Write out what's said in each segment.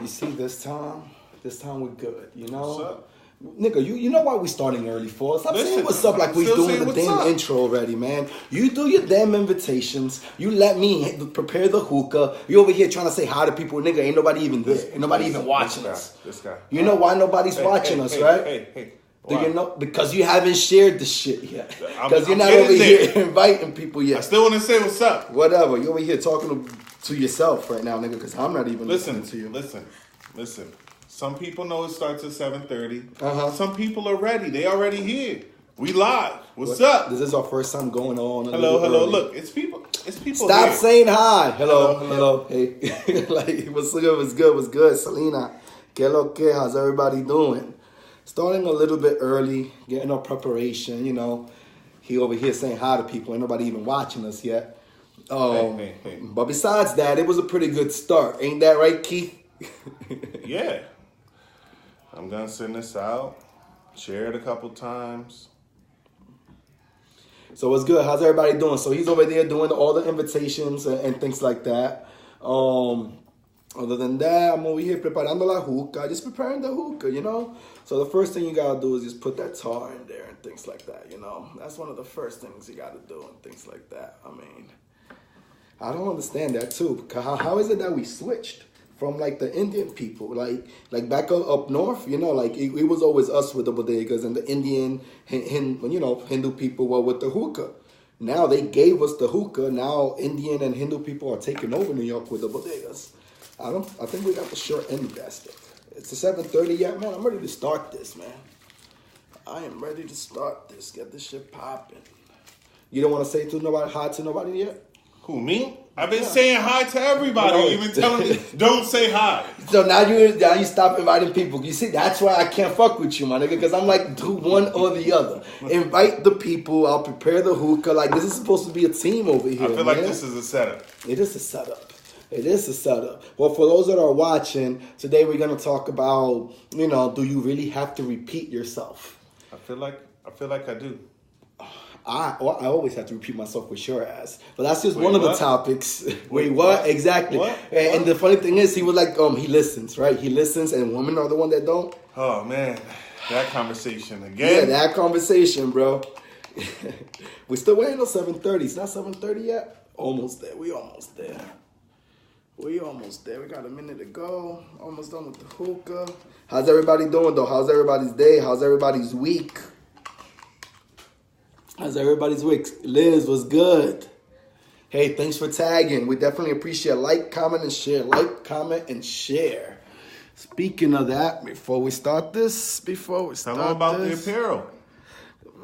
You see, this time we're good. You know, What's up? nigga, you know why we starting early for? Stop Listen, saying what's up like we still doing saying the what's damn up. intro already, man. You do your damn invitations. You let me prepare the hookah. You over here trying to say hi to people, nigga. Ain't nobody even there. Ain't nobody even watching us. This guy. You know why nobody's watching us, right? Hey. Do Why? you know? Because you haven't shared the shit yet. Because you're I'm not getting over there. here inviting people yet. I still want to say what's up. Whatever. You over here talking to yourself right now, nigga. Because I'm not even listening to you. Listen. Some people know it starts at 7:30. Uh-huh. Some people are ready. They already here. We live. What's up? This is our first time going on. Hello. Early. Look, it's people. Stop here. saying hi. Hello. Hey, like what's good? Selena, que lo que? How's everybody doing? Starting a little bit early, getting our preparation. You know, he over here saying hi to people. Ain't nobody even watching us yet. Hey. But besides that, it was a pretty good start. Ain't that right, Keith? Yeah. I'm gonna send this out. Share it a couple times. So what's good? How's everybody doing? So he's over there doing all the invitations and things like that. Other than that, I'm over here preparando la hookah, just preparing the hookah, you know? So the first thing you gotta do is just put that tar in there and things like that, you know? That's one of the first things you gotta do and things like that. I mean, I don't understand that too. How is it that we switched from like the Indian people, like back up north, you know, like it was always us with the bodegas and the Indian, Hindu people were with the hookah. Now they gave us the hookah. Now Indian and Hindu people are taking over New York with the bodegas. I think we got the short end of that stick. It's a 7:30 yet, man. I'm ready to start this, man. I am ready to start this. Get this shit popping. You don't want to say hi to nobody yet? Who, me? I've been saying hi to everybody. No. You've been telling me, don't say hi. So now you stop inviting people. You see, that's why I can't fuck with you, my nigga, because I'm like, do one or the other. Invite the people. I'll prepare the hookah. Like, this is supposed to be a team over here, I feel like this is a setup. It is a setup. Well, for those that are watching, today we're going to talk about, do you really have to repeat yourself? I feel like I do. I always have to repeat myself with your ass. But that's just one of the topics. Wait, what? Exactly. What? And the funny thing is, he was like, he listens, right? He listens, and women are the one that don't. Oh, man. That conversation again. Yeah, that conversation, bro. We're still waiting on 7:30. It's not 7:30 yet? Almost there. We almost there. We got a minute to go. Almost done with the hookah. How's everybody doing, though? How's everybody's day? How's everybody's week? Liz was good. Hey, thanks for tagging. We definitely appreciate like, comment, and share. Like, comment, and share. Speaking of that, before we start this, Tell them about the apparel.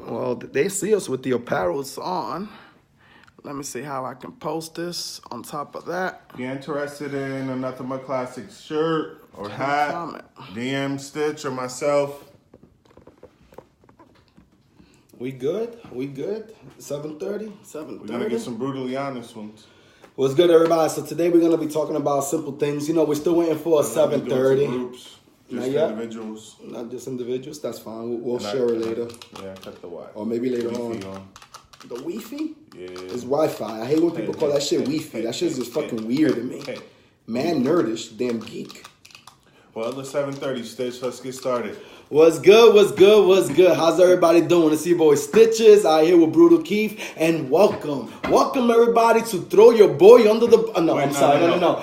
Well, they see us with the apparels on. Let me see how I can post this on top of that. If you're interested in a Nothing But Classics shirt or hat, DM Stitch or myself. We good? 7:30? We're going to get some brutally honest ones. What's good, everybody? So today we're going to be talking about simple things. We're still waiting for a 7:30. Groups, just Not yet? individuals. Not just individuals. That's fine. We'll share it later. Yeah, cut the Wi-Fi. Or maybe later Wi-Fi on. The Wi-Fi? Yeah. It's Wi-Fi. I hate when people call that shit Wi-Fi. That shit's just fucking weird to me. Man nerdish, damn geek. Well, it's 7:30, Stitch. Let's get started. What's good? How's everybody doing? It's your boy Stitches out here with Brutal Keith, and welcome everybody to throw your boy under the. No.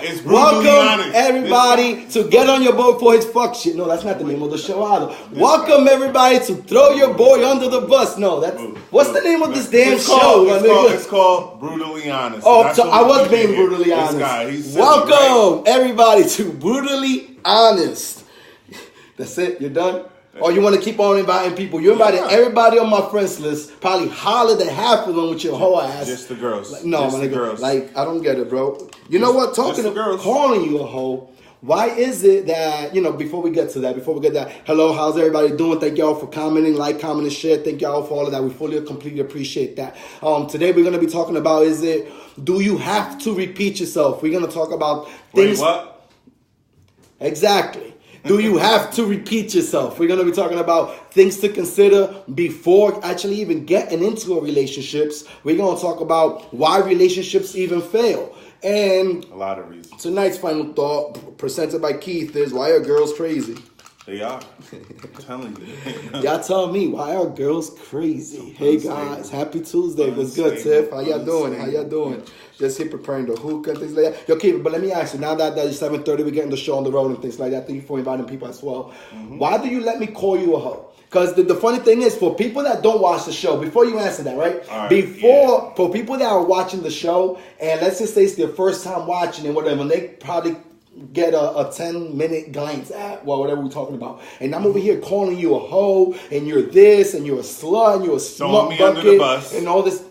It's welcome everybody to get on your boy for his fuck shit. No, that's not the name of the show either. Welcome everybody to throw your boy under the bus. No, what's the name of this damn show? It's called Brutally Honest. Oh, so I was being brutally honest. Welcome everybody to Brutally Honest. That's it. You're done. Or you want to keep on inviting people? You invited everybody on my friends list. Probably hollered at half of them with your whole ass. Just the girls. Like, no, my nigga. Girls. Like, I don't get it, bro. You know what? Calling you a hoe. Why is it that, before we get that, hello, how's everybody doing? Thank y'all for commenting, commenting, share. Thank y'all for all of that. We fully, completely appreciate that. Today we're going to be talking about, do you have to repeat yourself? We're going to talk about things. Wait, what? Exactly. Do you have to repeat yourself? We're going to be talking about things to consider before actually even getting into a relationships. We're going to talk about why relationships even fail. And a lot of reasons. Tonight's final thought, presented by Keith, is why are girls crazy? They are. I'm telling you. Y'all tell me, why are girls crazy? Hey guys, happy Tuesday. What's good, Tiff? How y'all doing? Just here preparing the hookah and things like that. Yo, Keith, but let me ask you, now that it's 7:30, we're getting the show on the road and things like that. Thank you for inviting people as well. Mm-hmm. Why do you let me call you a hoe? Because the funny thing is, for people that don't watch the show, before you answer that, right? For people that are watching the show, and let's just say it's their first time watching and whatever, and they probably get a 10-minute glance at whatever we're talking about. And I'm over here calling you a hoe, and you're this, and you're a slut, and you're a smut bucket, under the bus, and all this.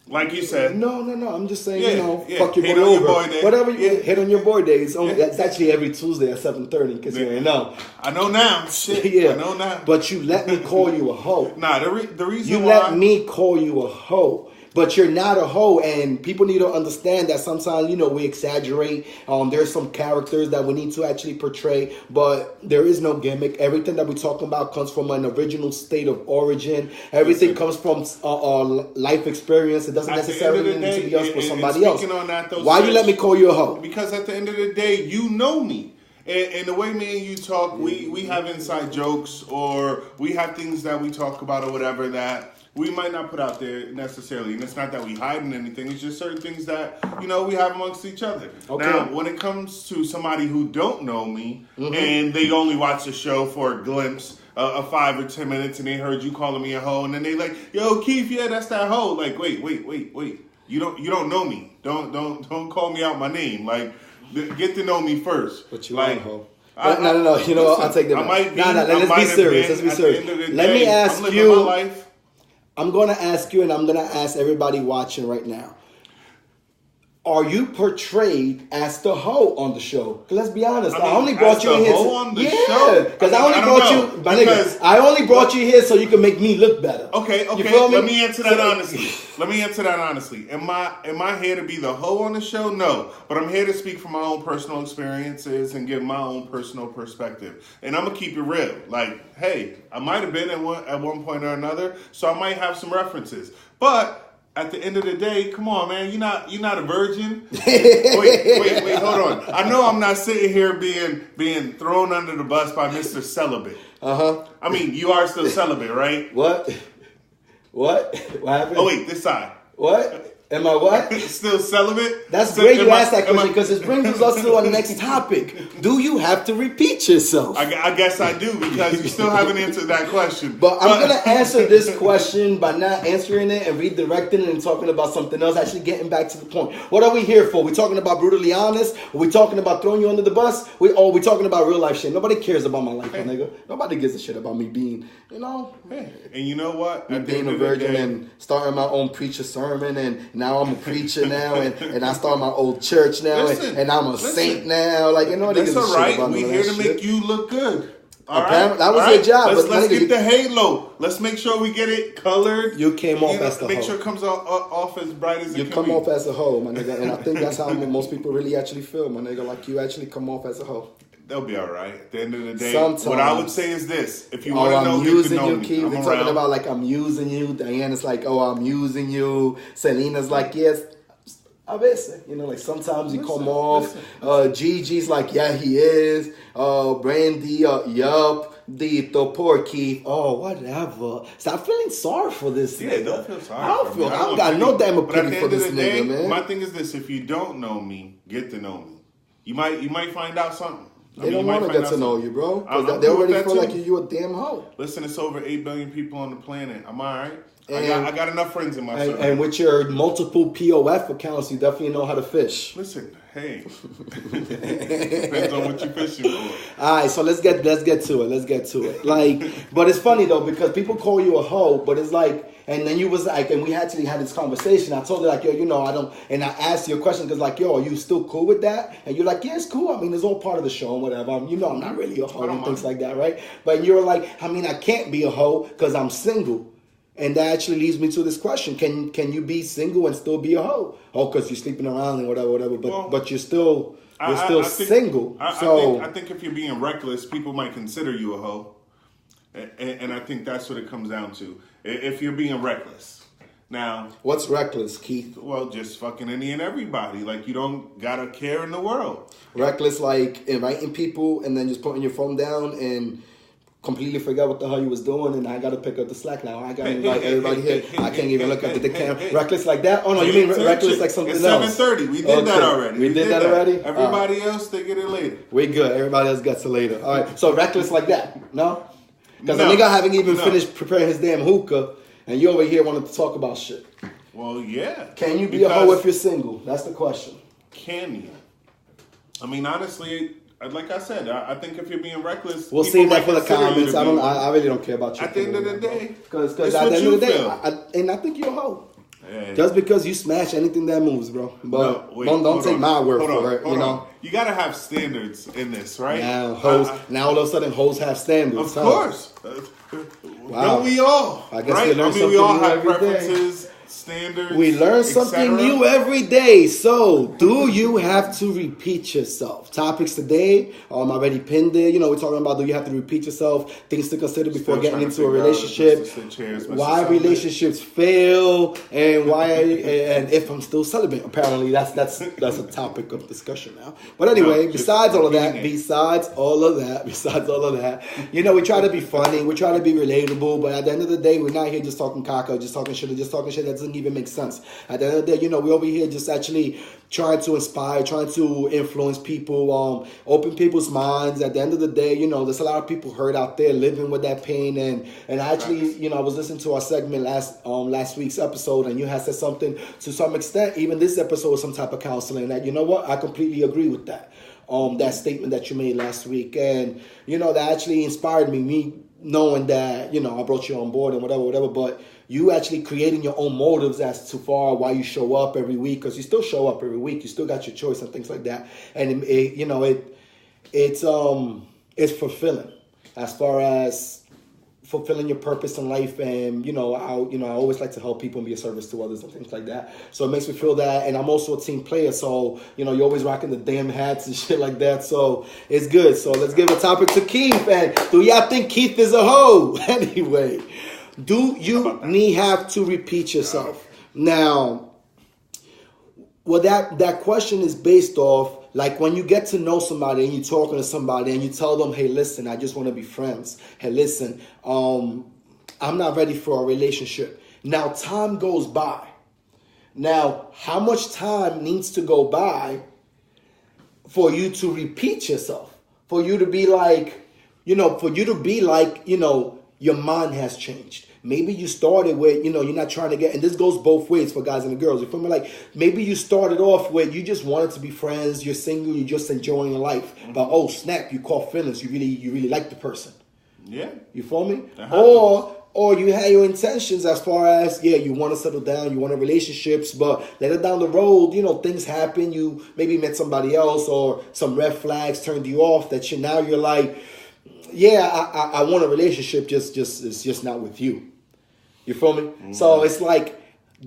Like you said. No. I'm just saying, fuck your boy over. Whatever you hit on your boy day. That's actually every Tuesday at 7:30, because you ain't know. I know now. Shit. I know now. But you let me call you a hoe. Nah, the reason you let me call you a hoe. But you're not a hoe, and people need to understand that sometimes, we exaggerate. There's some characters that we need to actually portray, but there is no gimmick. Everything that we're talking about comes from an original state of origin. Everything comes from life experience. It doesn't necessarily need to be us for somebody else. Why you let me call you a hoe? Because at the end of the day, you know me. And the way me and you talk, we have inside jokes, or we have things that we talk about or whatever that we might not put out there necessarily. And it's not that we hiding anything. It's just certain things that, we have amongst each other. Okay. Now, when it comes to somebody who don't know me, and they only watch the show for a glimpse of 5 or 10 minutes, and they heard you calling me a hoe, and then they like, yo, Keith, yeah, that's that hoe. Like, wait. You don't know me. Don't call me out my name. Like, get to know me first. But you like, are a hoe. No. You know what? I'll take that back. Let's be serious. Let me ask you. I'm going to ask you, and I'm going to ask everybody watching right now. Are you portrayed as the hoe on the show? Let's be honest. I only brought you in here. Because I only brought you here so you can make me look better. Okay. Let me answer that honestly. Am I here to be the hoe on the show? No. But I'm here to speak from my own personal experiences and give my own personal perspective. And I'm gonna keep it real. Like, hey, I might have been at one point or another, so I might have some references. But at the end of the day, come on, man. You're not a virgin. Wait, hold on. I know I'm not sitting here being thrown under the bus by Mr. Celibate. I mean, you are still celibate, right? What happened? Oh wait, this side. What? Am I what? Still celibate? That's great you asked that question, because it brings us to our next topic. Do you have to repeat yourself? I guess I do, because you still haven't answered that question. But I'm going to answer this question by not answering it and redirecting it and talking about something else, actually getting back to the point. What are we here for? We talking about brutally honest? Are we talking about throwing you under the bus? We talking about real life shit? Nobody cares about my life, my nigga. Nobody gives a shit about me being, Hey. And you know what? Me being a virgin and starting my own preacher sermon, and now I'm a preacher now, and I start my old church now, and I'm a saint now. Like, that's all right. We're here to make you look good. All right, that was your job. Let's get the halo. Let's make sure we get it colored. You came off as the hoe. Make sure it comes off as bright as it can be. You come off as a hoe, my nigga, and I think that's how most people really actually feel, my nigga. Like, you actually come off as a hoe. They'll be all right. At the end of the day, sometimes, what I would say is this: if you want to know, get to know me. Keith. They're talking about like I'm using you. Diana's like, oh, I'm using you. Selena's like, yes. A veces, like sometimes you come off. Gigi's like, yeah, he is. Brandy, yup. Dito, poor Keith. Oh, whatever. Stop feeling sorry for this nigga. Don't feel sorry. I don't got no damn pity for this nigga, man. My thing is this: if you don't know me, get to know me. You might find out something. They don't want to get to know you, bro. Because they already feel like you a damn hoe. Listen, it's over 8 billion people on the planet. I'm all right. I got enough friends in my circle. And with your multiple POF accounts, you definitely know how to fish. Listen, hey. Depends on what you're fishing for. All right, so let's get to it. Like, but it's funny, though, because people call you a hoe, but it's like, and then you was like, and we actually had this conversation. I told her, like, yo, I don't, and I asked you a question because, like, yo, are you still cool with that? And you're like, yeah, it's cool. I mean, it's all part of the show and whatever. I'm not really a hoe and things like that, right? But you're like, I mean, I can't be a hoe because I'm single. And that actually leads me to this question. Can you be single and still be a hoe? Oh, because you're sleeping around and whatever. But you're still You're still single. I think if you're being reckless, people might consider you a hoe. And I think that's what it comes down to. If you're being reckless. Now, what's reckless, Keith? Well, just fucking any and everybody. Like, you don't got a care in the world. Reckless, like inviting people and then just putting your phone down and completely forgot what the hell you was doing, and I got to pick up the slack now. I got to invite everybody here. I can't even look at the camera. Reckless like that? Oh, no, you mean reckless like something else? It's 7:30. We did that already. We did that already? Everybody else, they get it later. We good. Everybody else gets it later. All right, so reckless like that? No? Because the nigga haven't even finished preparing his damn hookah, and you over here wanted to talk about shit. Well, yeah. Can you be a hoe if you're single? That's the question. Can you? I mean, honestly, like I said, I think if you're being reckless, we'll save that for the comments. I really don't care about you. At the end of the day, because at the end of the day, I think you're a hoe. Hey. Just because you smash anything that moves, bro. But don't take my word for it. You know, you gotta have standards in this, right? Now all of a sudden, hoes have standards. Of course. Wow. Don't we all? I guess we learn something we all new have every preferences. Day. Standards, we learn something new every day. So, do you have to repeat yourself? Topics today, I already pinned it. You know, we're talking about do you have to repeat yourself? Things to consider before getting into a relationship. Why relationships fail, and why, and if I'm still celibate. Apparently, that's a topic of discussion now. But anyway, besides all of that, you know, we try to be funny, we try to be relatable, but at the end of the day, we're not here just talking caca, just talking shit that doesn't even make sense. At the end of the day, you know, we're over here just actually trying to inspire, trying to influence people, open people's minds. At the end of the day, you know, there's a lot of people hurt out there living with that pain. And actually, you know, I was listening to our segment last week's episode, and you had said something to some extent, even this episode was some type of counseling. That, you know what, I completely agree with that. That statement that you made last week. And, you know, that actually inspired me knowing that, you know, I brought you on board and whatever, but you actually creating your own motives as to far why you show up every week, because you still show up every week, you still got your choice and things like that, and it's fulfilling as far as fulfilling your purpose in life. And I always like to help people and be a service to others and things like that. So it makes me feel that, and I'm also a team player, so you're always rocking the damn hats and shit like that. So it's good. So let's give a topic to Keith. And do y'all think Keith is a hoe? Anyway, do you have to repeat yourself? Now, well, that question is based off, like, when you get to know somebody and you're talking to somebody and you tell them, hey, listen, I just want to be friends. Hey, listen, I'm not ready for a relationship. Now, time goes by. Now, how much time needs to go by for you to repeat yourself? For you to be like, your mind has changed. Maybe you started with, you're not trying to get, and this goes both ways for guys and girls. You feel me? Like, maybe you started off with, you just wanted to be friends, you're single, you're just enjoying your life. Mm-hmm. But, oh, snap, you caught feelings, you really like the person. Yeah. You feel me? Or you had your intentions as far as, you want to settle down, you want relationships, but later down the road, things happen, you maybe met somebody else, or some red flags turned you off, that now you're like, I want a relationship, just it's just not with you. You feel me? Mm-hmm. So it's like,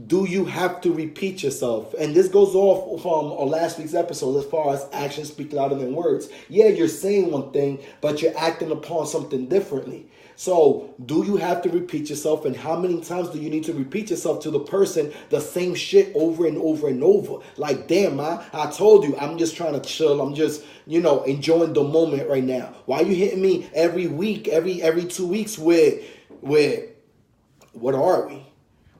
do you have to repeat yourself? And this goes off from our last week's episode as far as actions speak louder than words. Yeah, you're saying one thing, but you're acting upon something differently. So do you have to repeat yourself? And how many times do you need to repeat yourself to the person the same shit over and over and over? Like, damn, I told you, I'm just trying to chill. I'm just, enjoying the moment right now. Why are you hitting me every week, every 2 weeks with what are we?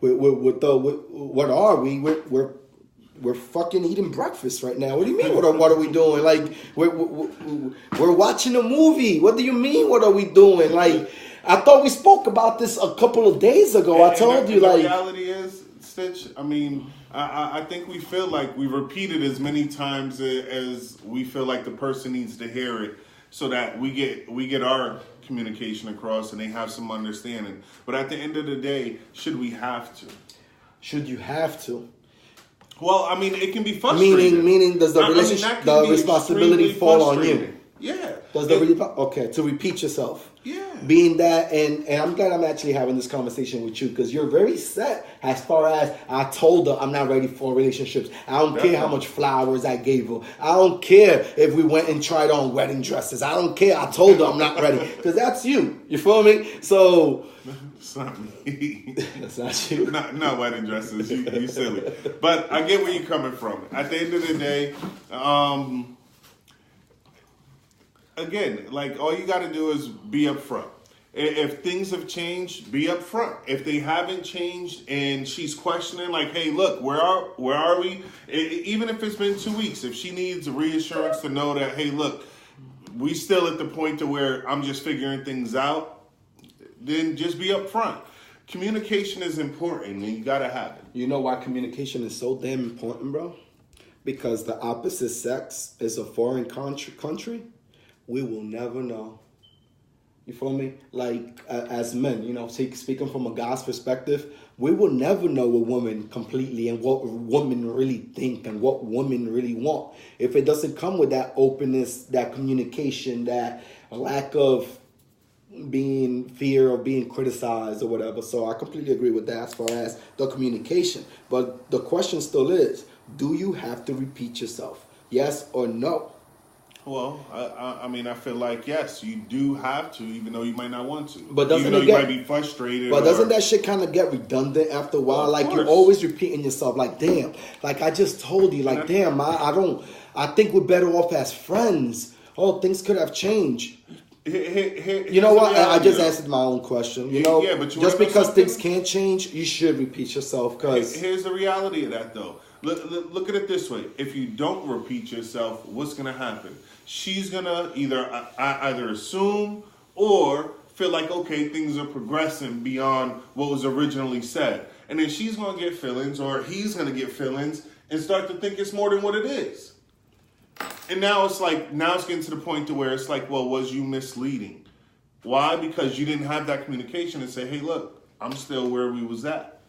What are we? We're fucking eating breakfast right now. What do you mean? What are we doing? Like, we're watching a movie. What do you mean? What are we doing? Like, I thought we spoke about this a couple of days ago. I told you, like, the reality is, Stitch, I mean, I think we feel like we repeat it as many times as we feel like the person needs to hear it, so that we get our communication across and they have some understanding. But at the end of the day, should we have to? Should you have to? Well, I mean, it can be frustrating. Meaning, does the relationship, the responsibility fall on you? Yeah. To repeat yourself? Yeah. being that, and I'm glad I'm actually having this conversation with you because you're very set as far as I told her I'm not ready for relationships. I don't care how much flowers I gave her. I don't care if we went and tried on wedding dresses. I don't care. I told her I'm not ready because that's you. You feel me? So. It's not me. That's not you. Not wedding dresses. You silly. But I get where you're coming from. At the end of the day, again, like all you got to do is be upfront. If things have changed, be upfront. If they haven't changed and she's questioning, like, hey, look, where are we? Even if it's been 2 weeks, if she needs reassurance to know that, hey, look, we still at the point to where I'm just figuring things out, then just be upfront. Communication is important, and you gotta have it. You know why communication is so damn important, bro? Because the opposite sex is a foreign country. We will never know. You feel me? Like as men, you know, speaking from a guy's perspective, we will never know a woman completely and what women really think and what women really want if it doesn't come with that openness, that communication, that lack of being fear of being criticized or whatever. So I completely agree with that as far as the communication. But the question still is, do you have to repeat yourself? Yes or no? Well, I mean, I feel like, yes, you do have to, even though you might not want to. But doesn't even though it you might be frustrated. But doesn't that shit kind of get redundant after a while? Like, you're always repeating yourself. Like, damn. Like, I just told you. Like, damn, I think we're better off as friends. Oh, things could have changed. You know what? I just answered my own question. You know, but just because things can't change, you should repeat yourself. Cause here's the reality of that, though. Look at it this way: if you don't repeat yourself, what's gonna happen? She's gonna either assume or feel like, okay, things are progressing beyond what was originally said, and then she's gonna get feelings, or he's gonna get feelings, and start to think it's more than what it is. And now it's getting to the point to where it's like, well, was you misleading? Why? Because you didn't have that communication and say, hey, look, I'm still where we was at.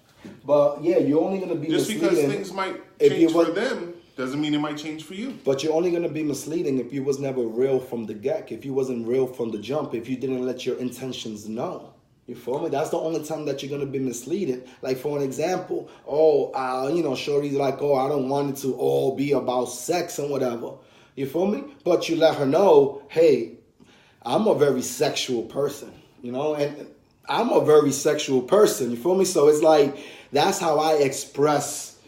But yeah, you're only going to be just misleading. Just because things might change for them doesn't mean it might change for you. But you're only going to be misleading if you was never real from the get, if you wasn't real from the jump, if you didn't let your intentions know. You feel me? That's the only time that you're going to be misleading. Like, for an example, shorty's like, I don't want it to all be about sex and whatever. You feel me? But you let her know, hey, I'm a very sexual person, you know, and I'm a very sexual person. You feel me? So it's like, that's how I express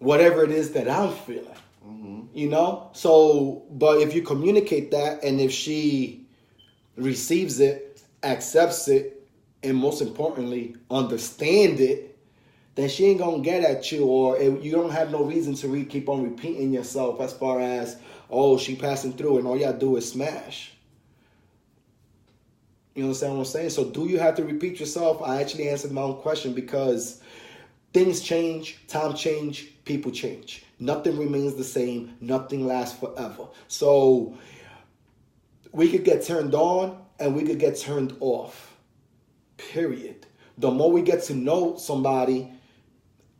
whatever it is that I'm feeling, you know? So, but if you communicate that and if she receives it, accepts it, and most importantly, understand it, then she ain't gonna get at you, or you don't have no reason to keep on repeating yourself as far as, she passing through and all y'all do is smash. You understand what I'm saying? So do you have to repeat yourself? I actually answered my own question because things change, time change, people change. Nothing remains the same. Nothing lasts forever. So we could get turned on and we could get turned off. Period. The more we get to know somebody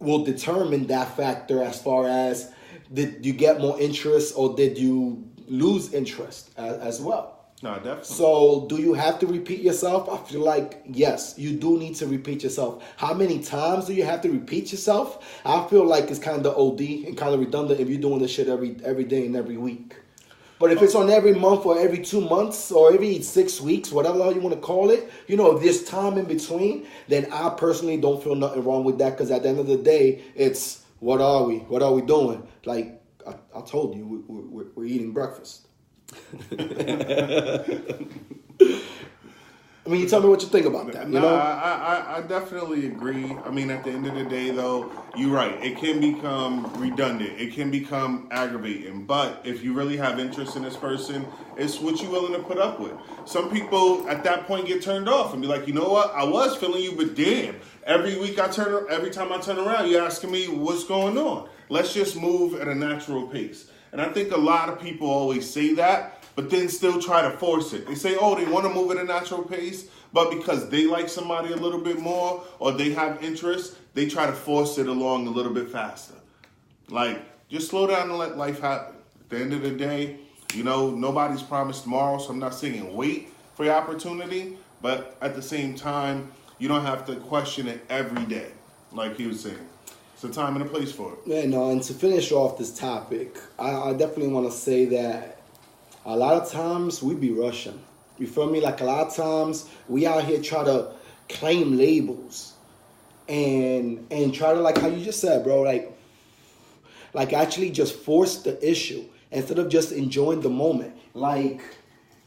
will determine that factor as far as did you get more interest or did you lose interest as well. No, definitely. So do you have to repeat yourself? I feel like, yes, you do need to repeat yourself. How many times do you have to repeat yourself? I feel like it's kind of OD and kind of redundant if you're doing this shit every day and every week. But if it's on every month or every 2 months or every 6 weeks, whatever you want to call it, you know, if there's time in between, then I personally don't feel nothing wrong with that because at the end of the day, it's what are we? What are we doing? Like I told you, we're eating breakfast. I mean, you tell me what you think about that. You know? I definitely agree. I mean, at the end of the day, though, you're right. It can become redundant. It can become aggravating. But if you really have interest in this person, it's what you're willing to put up with. Some people at that point get turned off and be like, you know what? I was feeling you, but damn, every time I turn around, you're asking me what's going on. Let's just move at a natural pace. And I think a lot of people always say that, but then still try to force it. They say, they want to move at a natural pace, but because they like somebody a little bit more or they have interest, they try to force it along a little bit faster. Like, just slow down and let life happen. At the end of the day, you know, nobody's promised tomorrow, so I'm not saying wait for your opportunity, But at the same time, you don't have to question it every day, like he was saying. It's a time and a place for it. Yeah, no, and to finish off this topic, I definitely want to say that a lot of times we be rushing. You feel me? Like a lot of times we out here try to claim labels and try to, like how you just said, bro, like actually just force the issue instead of just enjoying the moment. Like,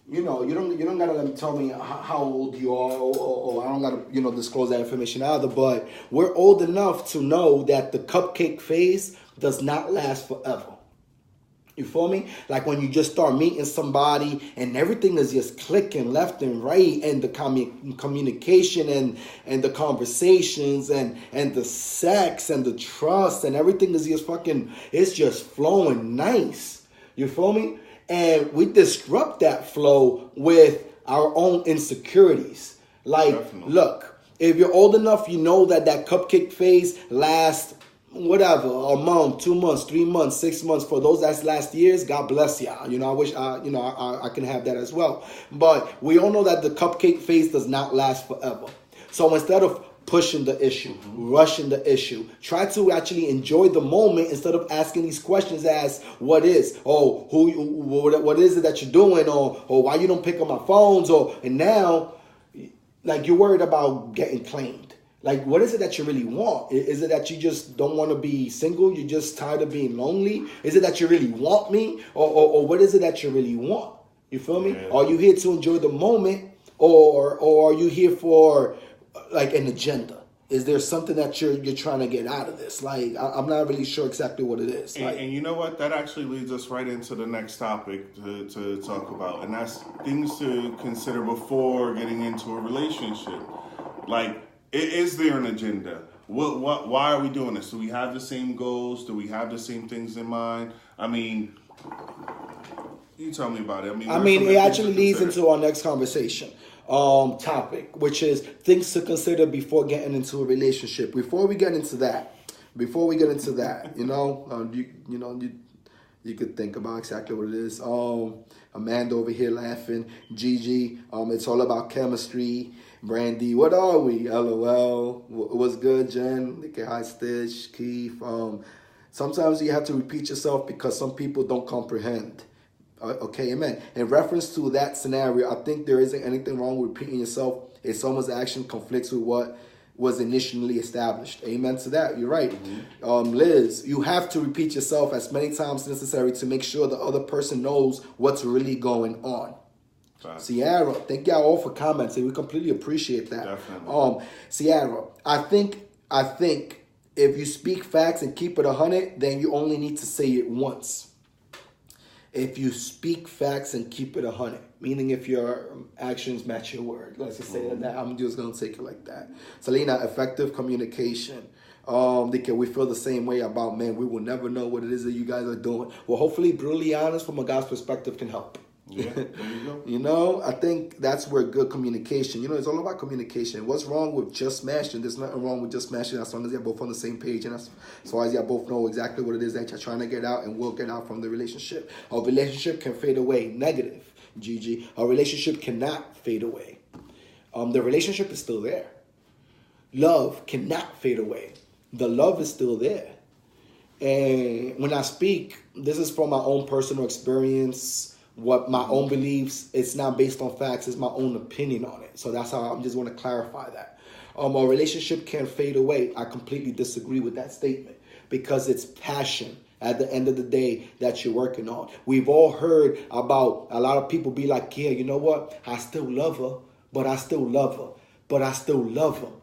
you don't gotta tell me how old you are, or I don't gotta disclose that information either. But we're old enough to know that the cupcake phase does not last forever. You feel me? Like when you just start meeting somebody and everything is just clicking left and right, and the communication and the conversations and the sex and the trust and everything is just it's just flowing nice. You feel me? And we disrupt that flow with our own insecurities. Like, definitely. Look, if you're old enough, you know that cupcake phase lasts whatever, a month, 2 months, 3 months, 6 months. For those that's last years, God bless y'all. I wish I can have that as well. But we all know that the cupcake phase does not last forever. So instead of pushing the issue, rushing the issue, try to actually enjoy the moment instead of asking these questions as what is, what is it that you're doing, or why you don't pick up my phones, and now like you're worried about getting claimed. Like, what is it that you really want? Is it that you just don't want to be single? You're just tired of being lonely? Is it that you really want me? Or what is it that you really want? You feel me? Yeah. Are you here to enjoy the moment? Or are you here for like an agenda? Is there something that you're trying to get out of this? Like, I'm not really sure exactly what it is. And you know what? That actually leads us right into the next topic to talk about. And that's things to consider before getting into a relationship. Like, is there an agenda? Why are we doing this? Do we have the same goals? Do we have the same things in mind? I mean, you tell me about it. I mean, it actually leads into our next conversation topic, which is things to consider before getting into a relationship. Before we get into that, you could think about exactly what it is. Amanda over here laughing. Gigi, it's all about chemistry. Brandy, what are we? LOL. What's good, Jen? Nicky High Stitch, Keith. Sometimes you have to repeat yourself because some people don't comprehend. Okay, amen. In reference to that scenario, I think there isn't anything wrong with repeating yourself if someone's action conflicts with what was initially established. Amen to that. You're right. Mm-hmm. Liz, you have to repeat yourself as many times as necessary to make sure the other person knows what's really going on. Sierra, thank y'all all for commenting. We completely appreciate that. Definitely. Sierra, I think if you speak facts and keep it 100, then you only need to say it once. If you speak facts and keep it 100, meaning if your actions match your word. Let's just say that. I'm just gonna take it like that. Selena, effective communication. We feel the same way about men. We will never know what it is that you guys are doing. Well, hopefully, brutally honest from a guy's perspective can help. Yeah, there you go. I think that's where good communication, it's all about communication. What's wrong with just smashing? There's nothing wrong with just smashing as long as you're both on the same page and as far as you both know exactly what it is that you're trying to get out and will get out from the relationship. A relationship can fade away. Negative, Gigi. A relationship cannot fade away. The relationship is still there. Love cannot fade away. The love is still there. And when I speak, this is from my own personal experience. What my own beliefs, it's not based on facts, it's my own opinion on it. So that's how I just want to clarify that. A relationship can't fade away. I completely disagree with that statement because it's passion at the end of the day that you're working on. We've all heard about a lot of people be like, yeah, you know what? I still love her, but I still love her, but I still love him.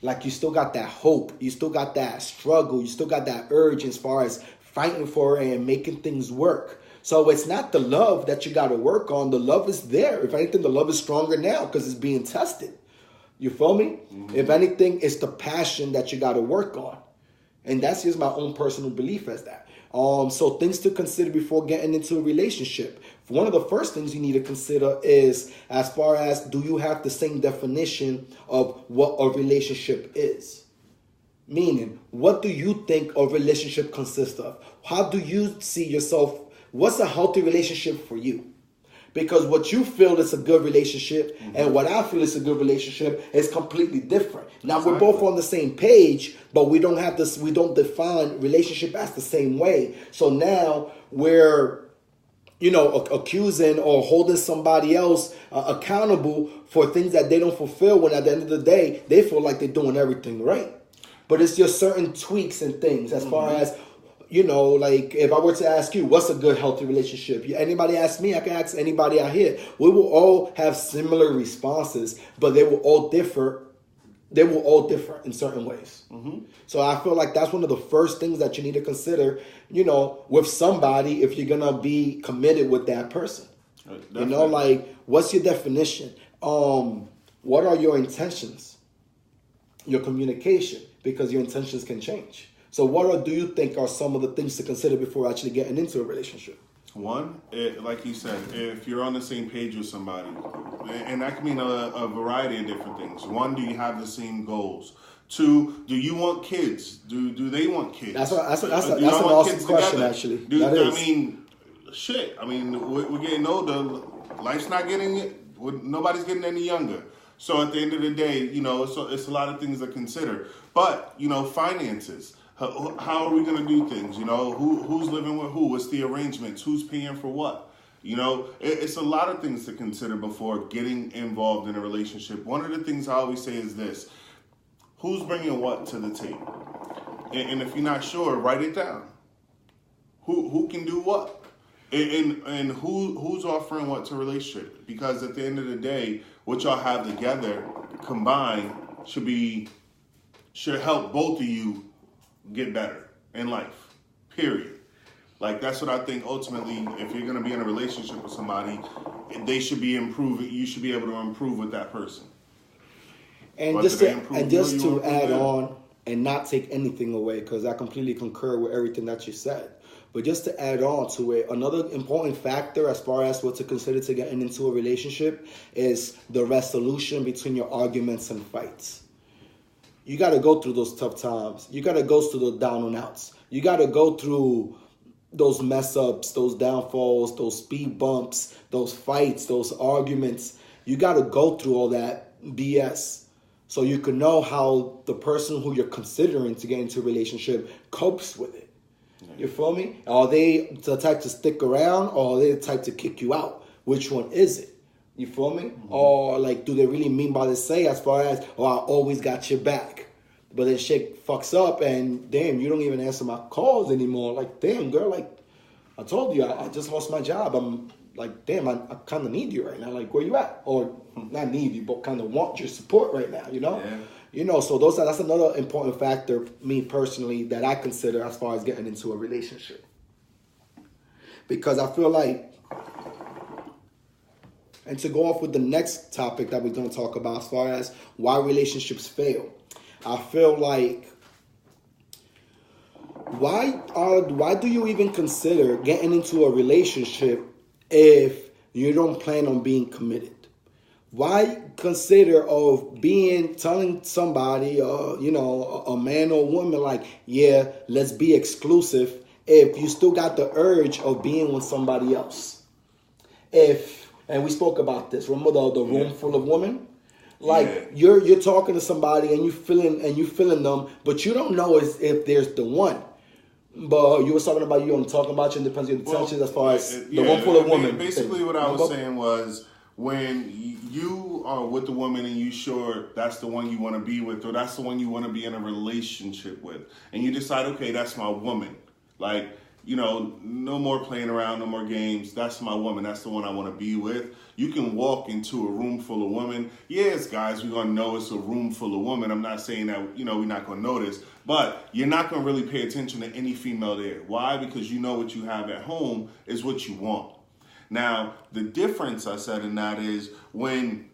Like you still got that hope. You still got that struggle. You still got that urge as far as fighting for her and making things work. So it's not the love that you got to work on. The love is there. If anything, the love is stronger now because it's being tested. You feel me? Mm-hmm. If anything, it's the passion that you got to work on. And that's just my own personal belief as that. So things to consider before getting into a relationship. One of the first things you need to consider is as far as do you have the same definition of what a relationship is? Meaning, what do you think a relationship consists of? How do you see yourself? What's a healthy relationship for you? Because what you feel is a good relationship and what I feel is a good relationship is completely different. Now we're both on the same page, but we don't have this. We don't define relationship as the same way. So now we're, accusing or holding somebody else accountable for things that they don't fulfill. When at the end of the day, they feel like they're doing everything right. But it's just certain tweaks and things as far as, like if I were to ask you, what's a good, healthy relationship? Anybody ask me, I can ask anybody out here. We will all have similar responses, but they will all differ. They will all differ in certain ways. So I feel like that's one of the first things that you need to consider, with somebody if you're going to be committed with that person. Definitely. Like what's your definition? What are your intentions? Your communication, because your intentions can change. So what do you think are some of the things to consider before actually getting into a relationship? One, like you said, if you're on the same page with somebody, and that can mean a variety of different things. One, do you have the same goals? Two, do you want kids? Do they want kids? That's an awesome question, actually. Shit. I mean, we're getting older. Life's not getting nobody's getting any younger. So at the end of the day, it's a lot of things to consider. But, finances. How are we going to do things? Who's living with who? What's the arrangements? Who's paying for what? It's a lot of things to consider before getting involved in a relationship. One of the things I always say is this: who's bringing what to the table? And if you're not sure, write it down. Who can do what? And who's offering what to a relationship? Because at the end of the day, what y'all have together combined should help both of you get better in life, period. Like, that's what I think ultimately, if you're going to be in a relationship with somebody, they should be improving. You should be able to improve with that person. And just to add on and not take anything away, because I completely concur with everything that you said. But just to add on to it, another important factor as far as what to consider to getting into a relationship is the resolution between your arguments and fights. You got to go through those tough times. You got to go through the down and outs. You got to go through those mess ups, those downfalls, those speed bumps, those fights, those arguments. You got to go through all that BS so you can know how the person who you're considering to get into a relationship copes with it. You feel me? Are they the type to stick around, or are they the type to kick you out? Which one is it? You feel me? Or like, do they really mean by the say as far as, I always got your back? But then shit fucks up and damn, you don't even answer my calls anymore. Like, damn, girl, like, I told you, I just lost my job. I'm like, damn, I kind of need you right now. Like, where you at? Or not need you, but kind of want your support right now, Yeah. So that's another important factor, me personally, that I consider as far as getting into a relationship. Because I feel like, and to go off with the next topic that we're going to talk about as far as why relationships fail, I feel like, why do you even consider getting into a relationship if you don't plan on being committed? Why consider telling somebody, a man or woman, like, yeah, let's be exclusive, if you still got the urge of being with somebody else? And we spoke about this. Remember the room full of women? Like, you're talking to somebody and you feeling them, but you don't know if there's the one. But you were talking about your intentions as far as the room full of women. Basically, what I was saying was, when you are with the woman and you sure that's the one you want to be with, or that's the one you want to be in a relationship with, and you decide, okay, that's my woman. Like, no more playing around, no more games. That's my woman. That's the one I want to be with. You can walk into a room full of women. Yes, guys, we're going to know it's a room full of women. I'm not saying that, we're not going to notice. But you're not going to really pay attention to any female there. Why? Because you know what you have at home is what you want. Now, the difference, I said, in that is when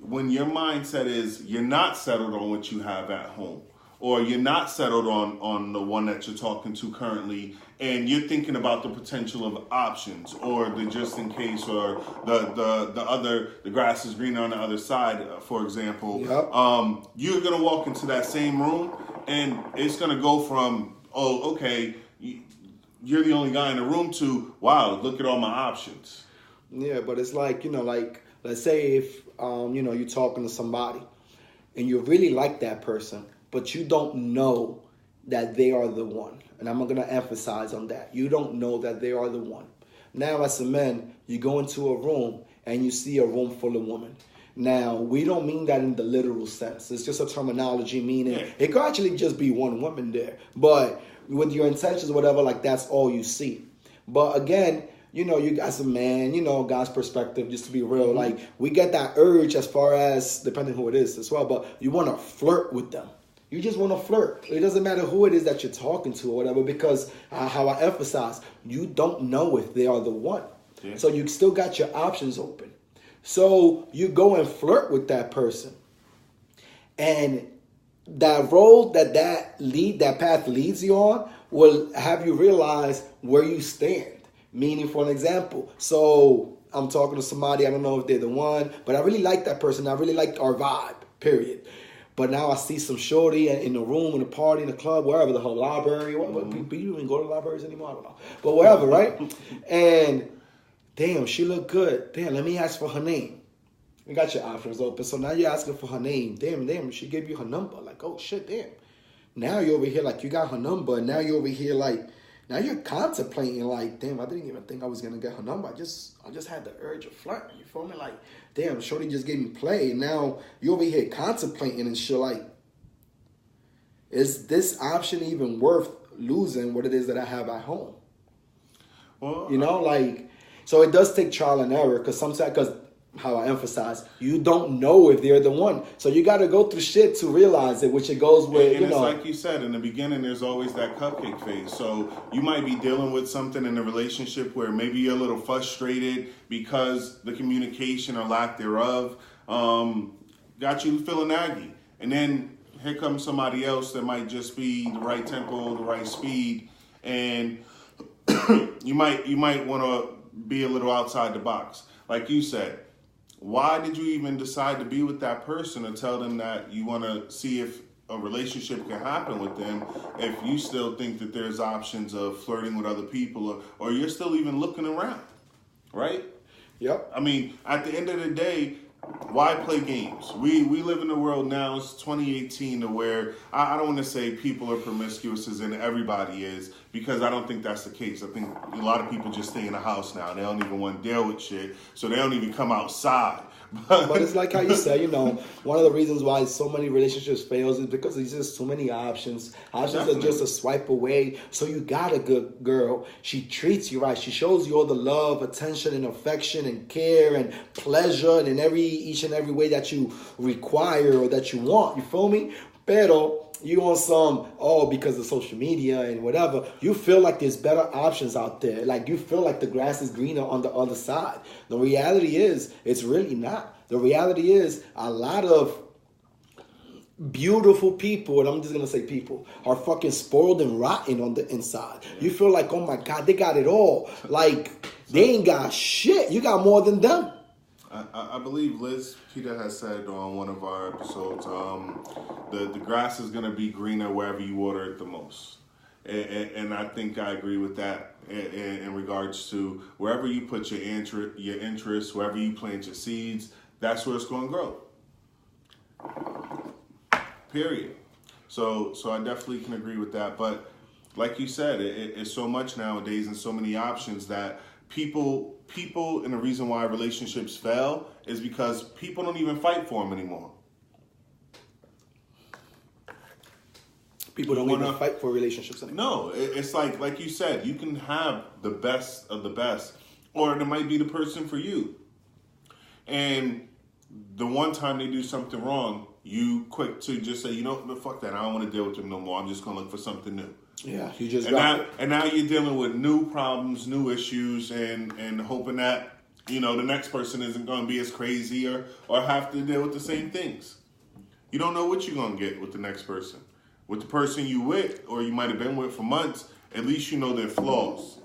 your mindset is you're not settled on what you have at home, or you're not settled on the one that you're talking to currently, and you're thinking about the potential of options, or the just in case, or the grass is greener on the other side, for example. Yep. You're gonna walk into that same room, and it's gonna go from, oh, okay, you're the only guy in the room, to, wow, look at all my options. Yeah, but it's like, like, let's say if, you're talking to somebody and you really like that person, but you don't know that they are the one. And I'm going to emphasize on that. You don't know that they are the one. Now, as a man, you go into a room and you see a room full of women. Now, we don't mean that in the literal sense. It's just a terminology meaning it could actually just be one woman there. But with your intentions or whatever, like, that's all you see. But again, you as a man, God's perspective, just to be real, like, we get that urge as far as, depending who it is as well, but you want to flirt with them. You just want to flirt. It doesn't matter who it is that you're talking to or whatever, because how I emphasize, you don't know if they are the one. Yeah. So you still got your options open. So you go and flirt with that person. And that road that path leads you on will have you realize where you stand. Meaning, for an example, so I'm talking to somebody, I don't know if they're the one, but I really like that person. I really like our vibe, period. But now I see some shorty in the room, in the party, in the club, wherever, the whole library. People even go to libraries anymore? I don't know. But wherever, right? And damn, she looked good. Damn, let me ask for her name. You got your options open. So now you're asking for her name. Damn, she gave you her number. Like, oh, shit, damn. Now you're over here like you got her number. And now you're over here like, now you're contemplating like, damn, I didn't even think I was going to get her number. I just had the urge of flirting. You feel me? Like, damn, shorty just gave me play. And now you're over here contemplating and shit like, is this option even worth losing what it is that I have at home? Well, like, so it does take trial and error because how I emphasize, you don't know if they're the one. So you got to go through shit to realize it, which it goes with, and it's like you said, in the beginning, there's always that cupcake phase. So you might be dealing with something in a relationship where maybe you're a little frustrated because the communication or lack thereof got you feeling aggy. And then here comes somebody else that might just be the right tempo, the right speed. And you might want to be a little outside the box. Like you said, why did you even decide to be with that person and tell them that you want to see if a relationship can happen with them if you still think that there's options of flirting with other people or you're still even looking around, right? Yep. I mean, at the end of the day, why play games? We live in a world now, it's 2018, to where I don't want to say people are promiscuous as in everybody is, because I don't think that's the case. I think a lot of people just stay in the house now. They don't even want to deal with shit, so they don't even come outside. But it's like how you say, one of the reasons why so many relationships fails is because there's just too many options. Options are just a swipe away. So you got a good girl. She treats you right. She shows you all the love, attention, and affection, and care, and pleasure, and in each and every way that you require or that you want. You feel me? Pero you on some, because of social media and whatever, you feel like there's better options out there. Like you feel like the grass is greener on the other side. The reality is, it's really not. The reality is, a lot of beautiful people, and I'm just going to say people, are fucking spoiled and rotten on the inside. Yeah. You feel like, oh my God, they got it all. Like, they ain't got shit. You got more than them. I believe Liz Peter has said on one of our episodes, the grass is going to be greener wherever you water it the most. And I think I agree with that in regards to wherever you put your interest, wherever you plant your seeds, that's where it's going to grow. Period. So I definitely can agree with that. But like you said, it's so much nowadays and so many options that people, and the reason why relationships fail is because people don't even fight for them anymore. People don't even fight for relationships anymore. No, it's like you said, you can have the best of the best, or it might be the person for you. And the one time they do something wrong, you quick to just say, fuck that, I don't want to deal with them no more. I'm just going to look for something new. Yeah, you just and now you're dealing with new problems, new issues, and hoping that, the next person isn't going to be as crazy or have to deal with the same things. You don't know what you're going to get with the next person. With the person you with, or you might have been with for months, at least you know their flaws.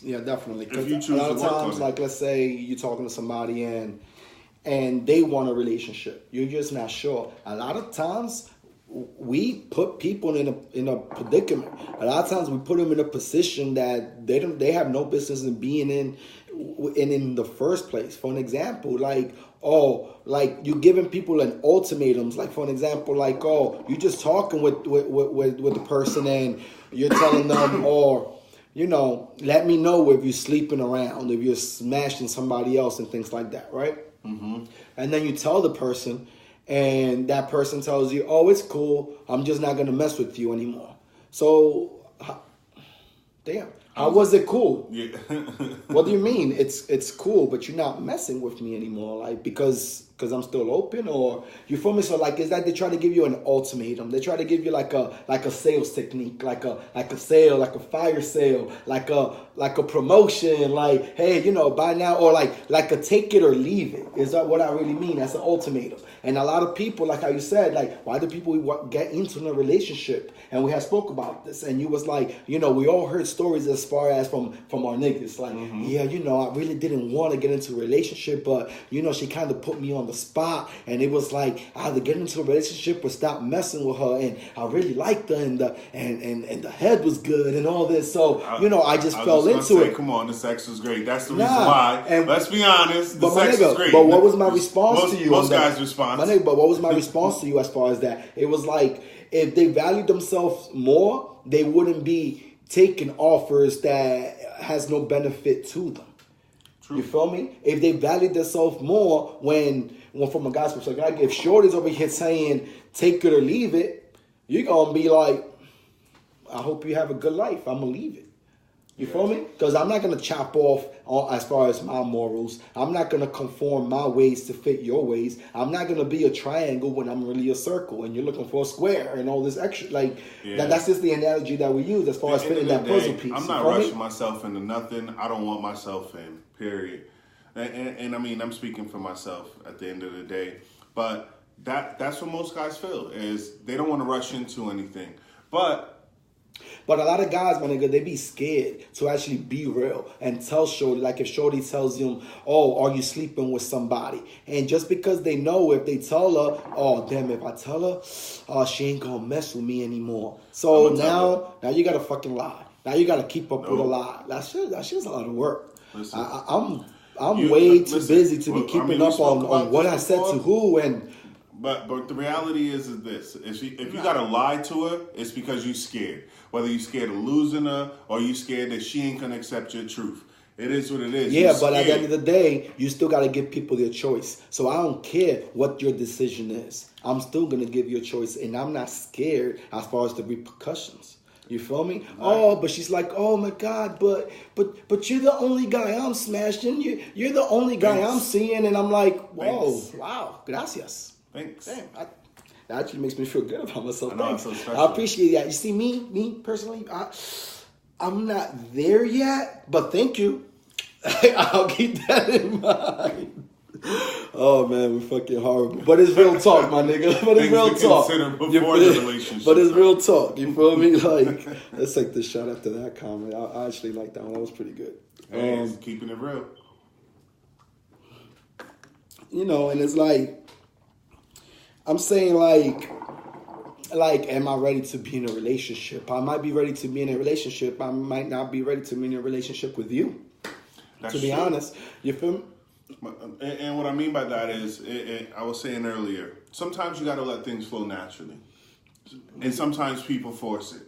Yeah, definitely. If you choose a lot of to work times, on like, let's say you're talking to somebody and they want a relationship. You're just not sure. A lot of times, we put people in a predicament. A lot of times we put them in a position that they have no business in being in and in the first place. For an example, like, oh, like you giving people an ultimatums. Like for an example, like, oh, you just talking with the person and you're telling them, or let me know if you're sleeping around, if you're smashing somebody else and things like that, right? Mm-hmm. And then you tell the person, and that person tells you, oh, it's cool, I'm just not gonna mess with you anymore. So, damn. How was it cool? Yeah. What do you mean? It's cool, but you're not messing with me anymore, like because I'm still open, or you feel me? So like, is that they try to give you an ultimatum? They try to give you like a sales technique, like a sale, like a fire sale, like a promotion, like, hey, buy now, or like a take it or leave it. Is that what I really mean? That's an ultimatum. And a lot of people, like how you said, like, why do people get into a relationship? And we have spoke about this, and you was like, we all heard stories as far as from our niggas, like, yeah, I really didn't want to get into a relationship, but she kind of put me on the spot, and it was like I either get into a relationship or stop messing with her, and I really liked her, and the head was good, and all this, so I just fell into it. Come on, the sex was great. That's the reason why. And let's be honest, the sex was great. But what was my response to you? Most guys' response. But what was my response to you as far as that? It was like, if they valued themselves more, they wouldn't be taking offers that has no benefit to them. True. You feel me? If they valued themselves more, when from a guy's perspective, like if Shorty's over here saying take it or leave it, you're gonna be like, I hope you have a good life. I'm gonna leave it. You feel me? Because I'm not going to chop off as far as my morals. I'm not going to conform my ways to fit your ways. I'm not going to be a triangle when I'm really a circle and you're looking for a square and all this extra. Like, that's just the analogy that we use as far as fitting that puzzle piece. I'm not rushing myself into nothing I don't want myself in, period. And I mean, I'm speaking for myself at the end of the day. But that's what most guys feel, is they don't want to rush into anything. But a lot of guys, my nigga, they be scared to actually be real and tell Shorty. Like if Shorty tells them, oh, are you sleeping with somebody? And just because they know, if they tell her, oh, damn, if I tell her, oh, she ain't gonna mess with me anymore. So now you gotta fucking lie. Now you gotta keep up with a lie. That's just a lot of work. Listen, I'm way too busy to be keeping up on what I said to who and... But the reality is this: if you gotta lie to her, it's because you scared. Whether you scared of losing her or you scared that she ain't gonna accept your truth. It is what it is. Yeah, but at the end of the day, you still gotta give people their choice. So I don't care what your decision is. I'm still gonna give you a choice, and I'm not scared as far as the repercussions. You feel me? Right. Oh, but she's like, oh my God, but you're the only guy I'm smashing. You're the only guy I'm seeing, and I'm like, whoa, wow, gracias. Thanks. Damn, that actually makes me feel good about myself. I know, Thanks. I'm so special. I appreciate that. You see, me personally, I'm not there yet, but thank you. I'll keep that in mind. Oh man, we're fucking horrible. But it's real talk, my nigga. But it's real talk. But it's real talk. You feel me? Like, let's take this shot after that comment. I actually like that one. That was pretty good. Hey, keeping it real. And it's like, I'm saying like, am I ready to be in a relationship? I might be ready to be in a relationship. I might not be ready to be in a relationship with you. That's to be honest. You feel me? And what I mean by that is, I was saying earlier, sometimes you got to let things flow naturally. And sometimes people force it,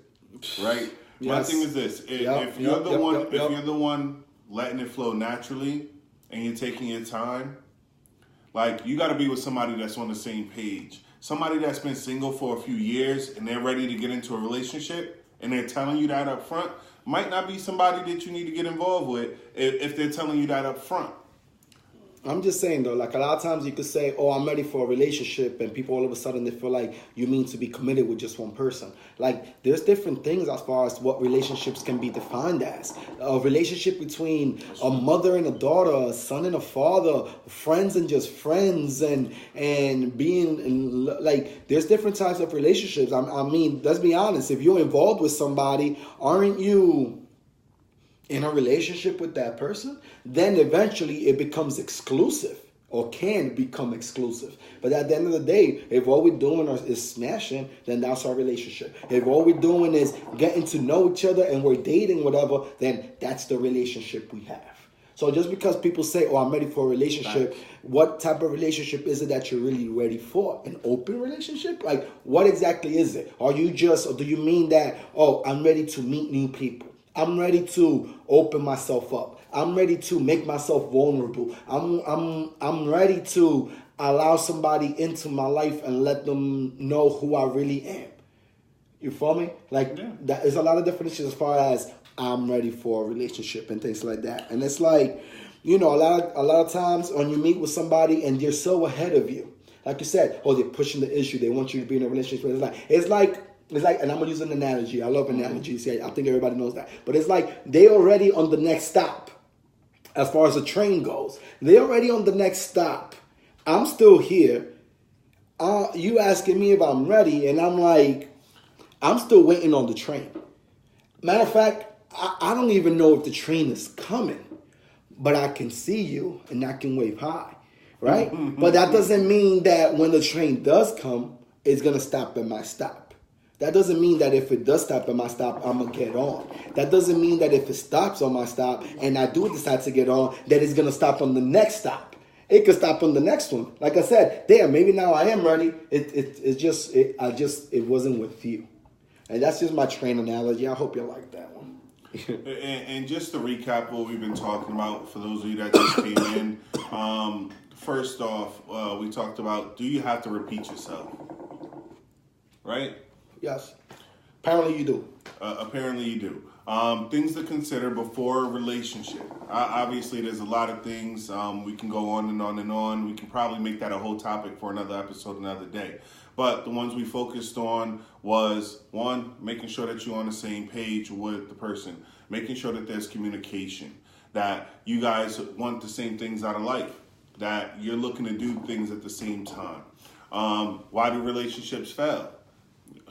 right? Yes. My thing is this. If you're the one letting it flow naturally and you're taking your time, like, you got to be with somebody that's on the same page. Somebody that's been single for a few years and they're ready to get into a relationship and they're telling you that up front might not be somebody that you need to get involved with if they're telling you that up front. I'm just saying, though, like, a lot of times you could say, oh, I'm ready for a relationship, and people all of a sudden, they feel like you mean to be committed with just one person. Like, there's different things as far as what relationships can be defined as. A relationship between a mother and a daughter, a son and a father, friends and just friends, and being, like, there's different types of relationships. I mean, let's be honest, if you're involved with somebody, aren't you in a relationship with that person? Then eventually it becomes exclusive, or can become exclusive. But at the end of the day, if all we're doing is smashing, then that's our relationship. If all we're doing is getting to know each other and we're dating, whatever, then that's the relationship we have. So just because people say, "Oh, I'm ready for a relationship," what type of relationship is it that you're really ready for? An open relationship? Like, what exactly is it? Or do you mean that, "Oh, I'm ready to meet new people. I'm ready to open myself up. I'm ready to make myself vulnerable. I'm ready to allow somebody into my life and let them know who I really am." You feel me? Like, there's a lot of definitions as far as I'm ready for a relationship and things like that. And it's like, a lot of times when you meet with somebody and they're so ahead of you, like you said, oh, they're pushing the issue. They want you to be in a relationship. It's like, and I'm gonna use an analogy. I love analogies. Yeah, I think everybody knows that. But it's like they already on the next stop. As far as the train goes, they're already on the next stop. I'm still here. You asking me if I'm ready, and I'm like, I'm still waiting on the train. Matter of fact, I don't even know if the train is coming, but I can see you and I can wave hi, right? But that doesn't mean that when the train does come, it's going to stop at my stop. That doesn't mean that if it does stop at my stop, I'm going to get on. That doesn't mean that if it stops on my stop and I do decide to get on, that it's going to stop on the next stop. It could stop on the next one. Like I said, damn, maybe now I am ready. It wasn't with you. And that's just my train analogy. I hope you like that one. And just to recap what we've been talking about for those of you that just came in, first off, we talked about, do you have to repeat yourself? Right? Yes. Apparently you do. Apparently you do. Things to consider before a relationship. Obviously, there's a lot of things. We can go on and on and on. We can probably make that a whole topic for another episode another day. But the ones we focused on was, one, making sure that you're on the same page with the person, making sure that there's communication, that you guys want the same things out of life, that you're looking to do things at the same time. Why do relationships fail?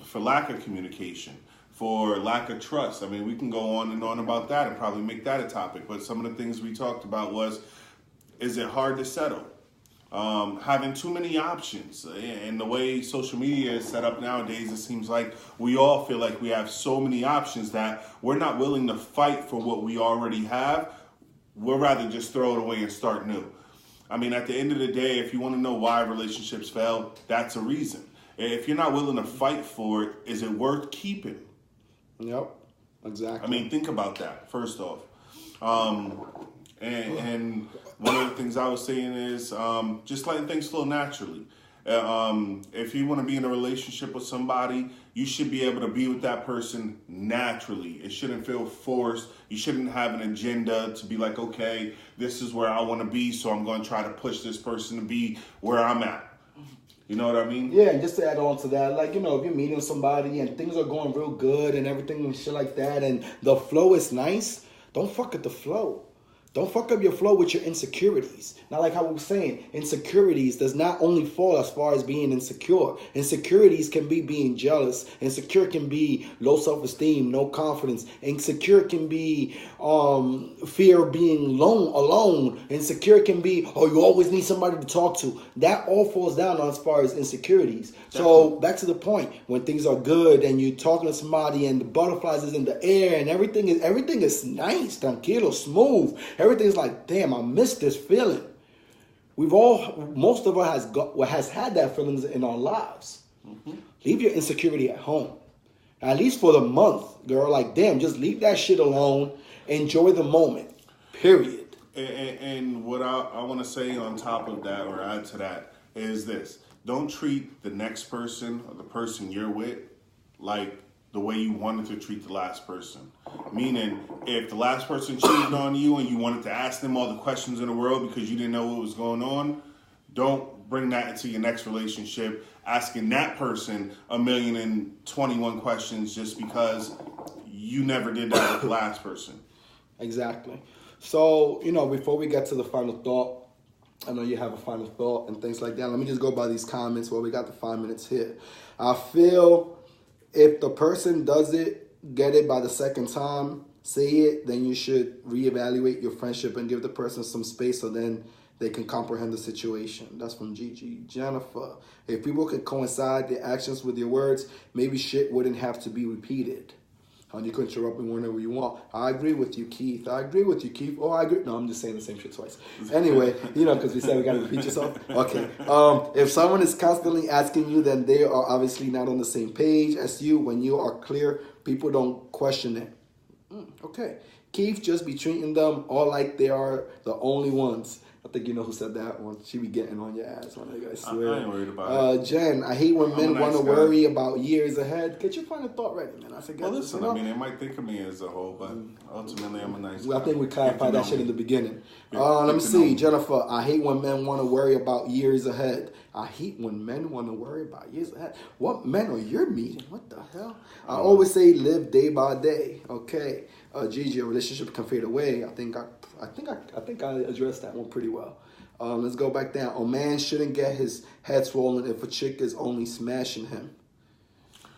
For lack of communication, for lack of trust. I mean, we can go on and on about that and probably make that a topic. But some of the things we talked about was, is it hard to settle? Having too many options. And the way social media is set up nowadays, it seems like we all feel like we have so many options that we're not willing to fight for what we already have. We'll rather just throw it away and start new. I mean, at the end of the day, if you want to know why relationships fail, that's a reason. If you're not willing to fight for it, is it worth keeping? Yep, exactly. I mean, think about that, first off. And one of the things I was saying is just letting things flow naturally. If you want to be in a relationship with somebody, you should be able to be with that person naturally. It shouldn't feel forced. You shouldn't have an agenda to be like, okay, this is where I want to be, so I'm going to try to push this person to be where I'm at. You know what I mean? Yeah, and just to add on to that, like, if you're meeting somebody and things are going real good and everything and shit like that, and the flow is nice, don't fuck with the flow. Don't fuck up your flow with your insecurities. Now, like how we were saying, insecurities does not only fall as far as being insecure. Insecurities can be being jealous. Insecure can be low self-esteem, no confidence. Insecure can be fear of being alone. Insecure can be, you always need somebody to talk to. That all falls down as far as insecurities. So back to the point, when things are good and you're talking to somebody and the butterflies is in the air and everything is nice, tranquilo, smooth. Everything's like, damn, I miss this feeling. Most of us has had that feelings in our lives. Mm-hmm. Leave your insecurity at home. At least for the month, girl. Like, damn, just leave that shit alone. Enjoy the moment. Period. And what I want to say on top of that, or add to that, is this. Don't treat the next person or the person you're with like the way you wanted to treat the last person. Meaning, if the last person cheated on you and you wanted to ask them all the questions in the world because you didn't know what was going on, don't bring that into your next relationship, asking that person 1,021 questions just because you never did that with the last person. Exactly. So, before we get to the final thought, I know you have a final thought and things like that. Let me just go by these comments while we got the 5 minutes here. I feel if the person get it by the second time, say it, then you should reevaluate your friendship and give the person some space so then they can comprehend the situation. That's from Gigi. Jennifer, if people could coincide their actions with your words, maybe shit wouldn't have to be repeated. Honey, you can interrupt me whenever you want. I agree with you, Keith. I agree with you, Keith. Oh, I agree. No, I'm just saying the same shit twice. Anyway, because we said we got to repeat yourself. Okay. If someone is constantly asking you, then they are obviously not on the same page as you. When you are clear, people don't question it. Okay. Keith just be treating them all like they are the only ones. I think you know who said that one. She be getting on your ass, my nigga. I swear. I ain't worried about it. Jen, I hate when men want to worry about years ahead. Get your final thought ready, man. I said, well, listen, I mean, they might think of me as a whole, but ultimately I'm a nice guy. I think we clarified that shit in the beginning. Let me see. Jennifer, I hate when men want to worry about years ahead. I hate when men want to worry about years ahead. What men are you meeting? What the hell? I always say live day by day. Okay. Gigi, a relationship can fade away. I think I addressed that one pretty well. Let's go back down. A man shouldn't get his head swollen if a chick is only smashing him.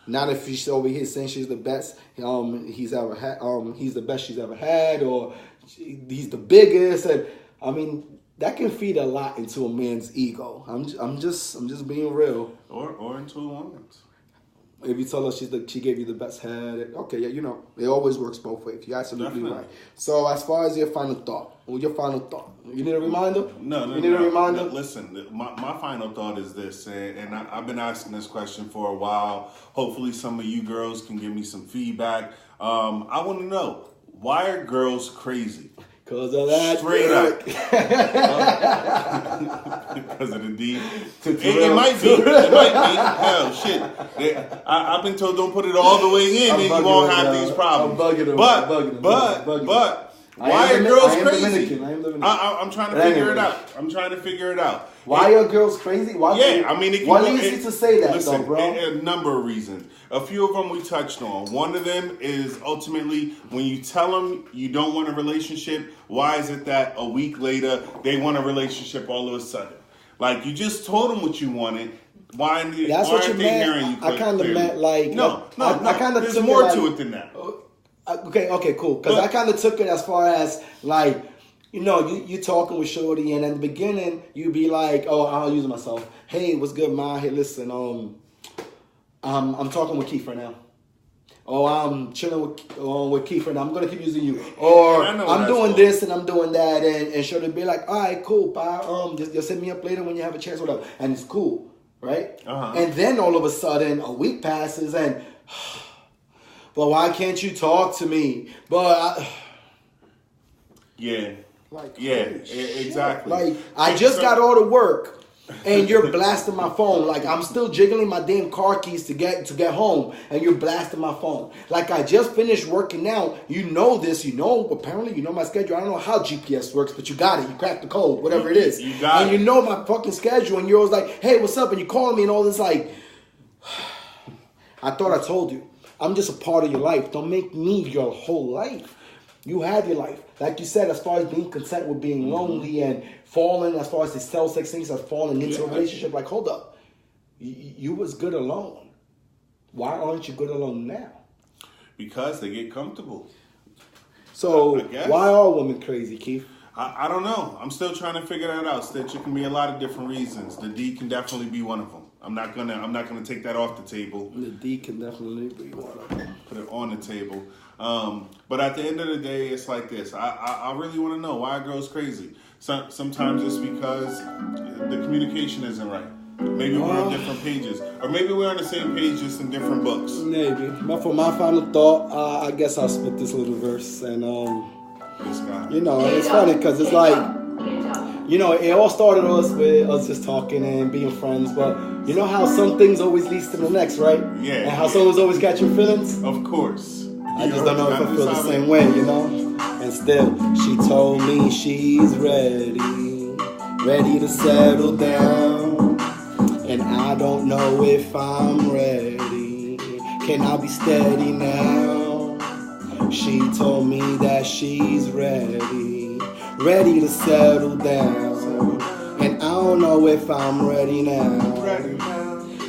Not if she's over here saying she's the best he's ever had. He's the best she's ever had, or he's the biggest. And I mean, that can feed a lot into a man's ego. I'm just being real. Or into a woman's. If you tell her she gave you the best head, okay, yeah, it always works both ways. You're absolutely right. So as far as your final thought, you need a reminder? No. You need a reminder? Listen, my final thought is this, and I've been asking this question for a while. Hopefully some of you girls can give me some feedback. I want to know, why are girls crazy? Because of that. Straight up. Because of the D. It might be. Hell, shit. I've been told don't put it all the way in and you won't have these problems. But why are girls crazy? I'm trying to figure it out. Why are girls crazy? Why easy to say that, listen, though, bro? A number of reasons. A few of them we touched on. One of them is ultimately when you tell them you don't want a relationship, why is it that a week later they want a relationship all of a sudden? Like, you just told them what you wanted. Why aren't they hearing you? I kind of meant like... No. There's took more it to it than that. Okay, cool. Because I kind of took it as far as like... you talking with Shorty, and in the beginning, you be like, oh, I'll use myself. Hey, what's good, Ma? Hey, listen, I'm talking with Keith right now. Oh, I'm chilling with Keith right now. I'm going to keep using you. Or I'm doing this and I'm doing that. And Shorty be like, all right, cool, Pa. Just send me up later when you have a chance, whatever. And it's cool, right? Uh-huh. And then all of a sudden, a week passes and, but why can't you talk to me? But yeah. Exactly. Like, I just got all the work, and you're blasting my phone. Like, I'm still jiggling my damn car keys to get home, and you're blasting my phone. Like, I just finished working out. You know this. Apparently you know my schedule. I don't know how GPS works, but you got it. You cracked the code, whatever it is. You got it. And you know my fucking schedule, and you're always like, hey, what's up? And you call me and all this, like, I thought I told you. I'm just a part of your life. Don't make me your whole life. You have your life. Like you said, as far as being content with being lonely and falling, as far as the sex things, as falling into a relationship, like, hold up. You was good alone. Why aren't you good alone now? Because they get comfortable. So why are women crazy, Keith? I don't know. I'm still trying to figure that out, Stitch. It can be a lot of different reasons. The D can definitely be one of them. I'm not gonna take that off the table. The D can definitely be one of them. Put it on the table. But at the end of the day, it's like this. I really want to know, why are girls crazy? Sometimes it's because the communication isn't right. Maybe we're on different pages. Or maybe we're on the same page, just in different books. Maybe. But for my final thought, I guess I'll spit this little verse. And, this guy. It's funny because it's like, it all started with us just talking and being friends. But you know how some things always leads to the next, right? Yeah. And how someone's always got your feelings? Of course. I just don't know if I feel the same way, And still, she told me she's ready to settle down. And I don't know if I'm ready. Can I be steady now? She told me that she's ready to settle down. And I don't know if I'm ready now.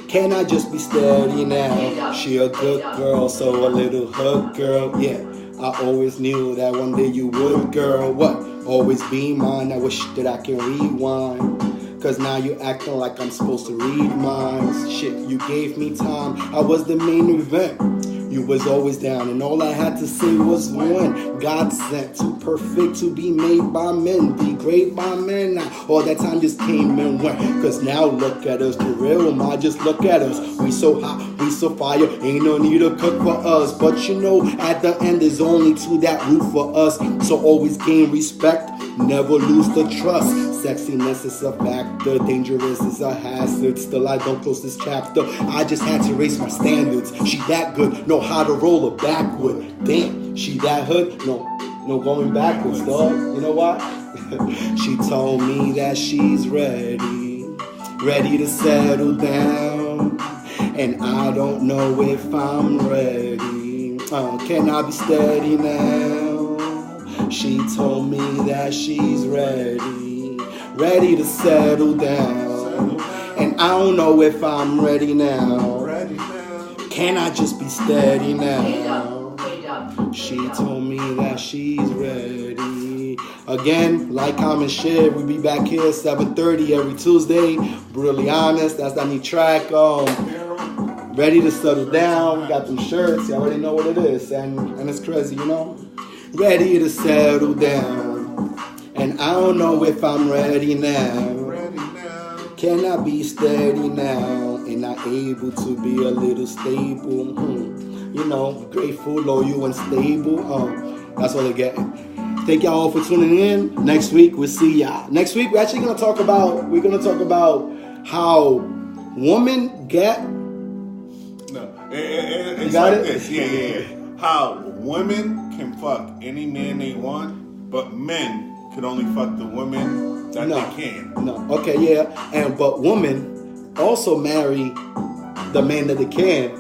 Can I just be steady now? She a good girl, so a little hook girl, yeah. I always knew that one day you would, girl. What? Always be mine. I wish that I can rewind. Cause now you acting like I'm supposed to read minds. Shit, you gave me time. I was the main event. You was always down, and all I had to say was when. God sent, too perfect to be made by men, be great by men. Now, all that time just came and went. Cause now look at us, the real ma, just look at us. We so hot, we so fire, ain't no need to cook for us. But you know, at the end, there's only two that root for us. So always gain respect, never lose the trust. Sexiness is a factor, dangerous is a hazard. Still, I don't close this chapter. I just had to raise my standards. She that good, know how to roll her backward. Damn, she that hood, no going backwards, dog. You know why? She told me that she's ready to settle down. And I don't know if I'm ready. Can I be steady now? She told me that she's ready to settle down. And I don't know if I'm ready now. Can I just be steady now? She told me that she's ready. Again, like, comment, share. We be back here 7:30 every Tuesday. Brutally honest, that's that new track. Ready to settle down. Got them shirts. You already know what it is, and it's crazy, you know. Ready to settle down, and I don't know if I'm ready now. Can I be steady now, and not able to be a little stable? You know, grateful, loyal, and stable. That's all I get. Thank y'all all for tuning in. Next week we'll see y'all. Next week we're actually gonna talk about how women get. No, it's like this. Yeah. How women can fuck any man they want, but men can only fuck the women that they can. No. Okay, yeah. But women also marry the man that they can.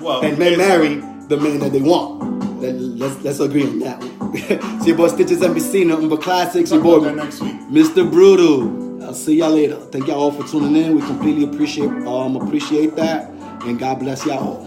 Well, and men marry the man that they want. Let's agree on that one. It's your boy Stitches NBC, nothing but classics. Your boy next week. Mr. Brutal. I'll see y'all later. Thank y'all all for tuning in. We completely appreciate that. And God bless y'all all.